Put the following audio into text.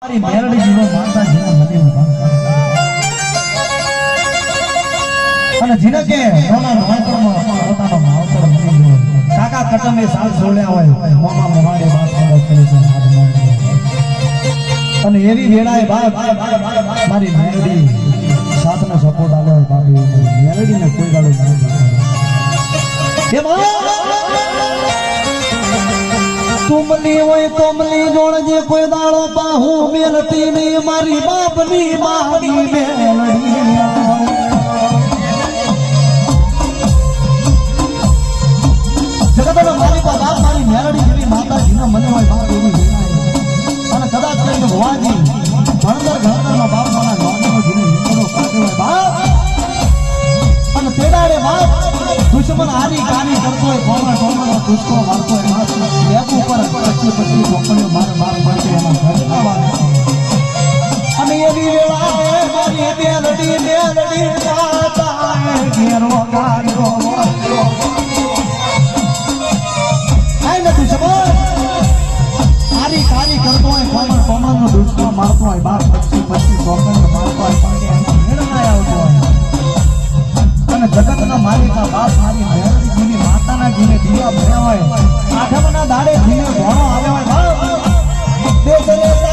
મારી મેરડી જીવો માતાજીના મને અને જીને કે નોના નોનપણમાં પોતાનો માવતર મળી ગયો કાકા કટમે સાલ સોળ્યા હોય મોમા મોહાડે બાપ મદદ કરી છે અને એવી વેળાએ બાપ મારી મેરડી સાથનો સપોર્ટ આલ્યો બાપ મેરડીને કોઈ ગાળો ના કે तुमली होय तुमली जोड़जे कोई दाड़ो बाहू मेलती नहीं मारी बापनी मारी मेलड़ी जगत मारी बाप मारी मेलड़ी जेवी माताजी ने मने होय बाप एवी અને કદાચ કઈ ભવાજી ભણતર ઘરનો બાપ મારા ગામનો જીને હિંદનો કાઢ્યો હોય બાપ અને તેડાડે બાપ દુશ્મન હારી કાની કરતો હોય કોમળ કોમળ દુષ્કો મારતો હોય બાપ લેબ ઉપર પછી કોકણીઓ મારે માર પડશે એના ઘરના વાત અને એવી વેળાએ મારી મેલડી જાતા ઘેરો ગાડ્યો આઈ ન દુશ્મન હારી કાની કરતો હોય કોમળ કોમળનો દુષ્કો મારતો હોય બાપ પછી કોકણીઓ મારતો હોય પણ એનો મેળ ના આવતો હોય અને જગતના માલિકા બાપ મારી મેરડી જીની માતાના જીને દીવા ભર્યા હોય આઠમના દાડે જીને ઘોડો આવ્યો હોય બાપ